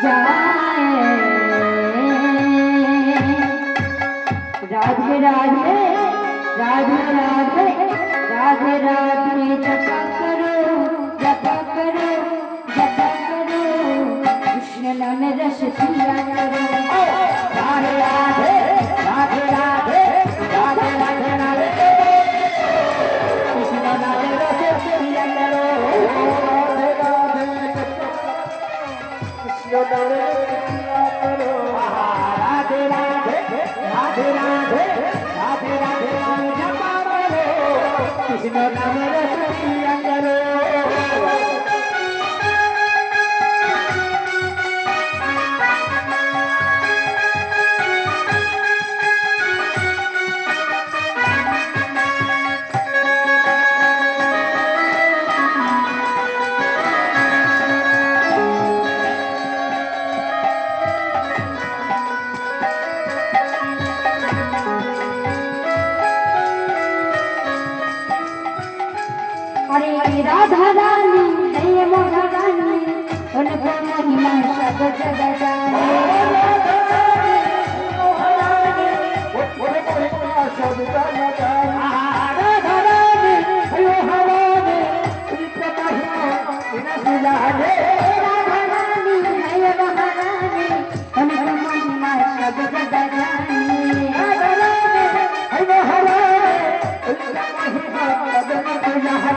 जाए। राधे राधे राधे राधे राधे राधे जपा करो जपा करो जपा करो कृष्ण नाम रस पिया करो। राधे राधे राधे राधे राधे राधे राधे कृष्ण नाम रस पिया करो। राधे राधे कृष्ण नाम रस पिया करो। राधे राधे राधे राधे राधे राधे नाम जपा करो कृष्ण नाम रस पिया करो। अरे राधा रानी जय मोहा रानी उनको महिमा सब जग जाने। राधा रानी भयो हवाने उनको महिमा जाने। राधा रानी जय मोहा रानी उनको महिमा सब जग जाने। राधा रानी भयो हवाने उनको महिमा सब जग जाने।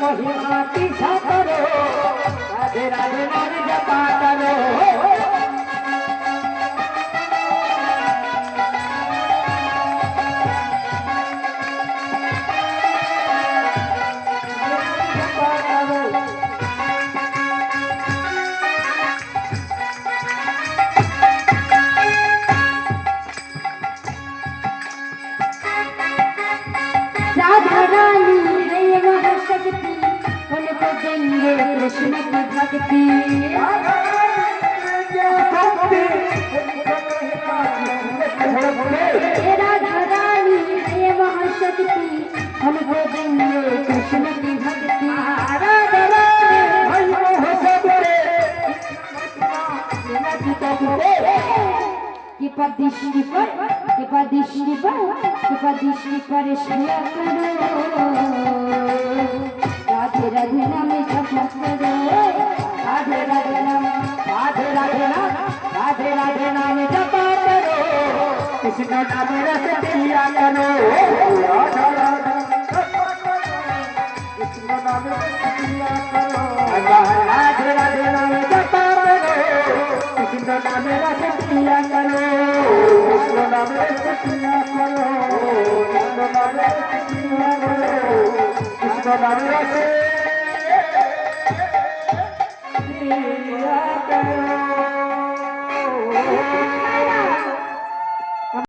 महिमा पीछा करो राधे राधे नाम जपा करो। राधा रानी है महाशक्ति उनको देंगे कृष्ण की भक्ति। राधा रानी है महाशक्ति उनको देंगे कृष्ण की भक्ति। राधा रानी कृपा दृष्टि पर श्रिया करो। राधे राधे नाम जपा करो। राधे राधे नाम राधे राधे नाम राधे राधे नाम जपा करो कृष्ण नाम रस पिया करो। राधा राधा कृष्ण नाम रस पिया करो। राधे राधे नाम जपा करो कृष्ण नाम रस पिया करो। कृष्ण नाम रस पिया करो। कृष्ण नाम रस पिया करो। कृष्ण नाम रस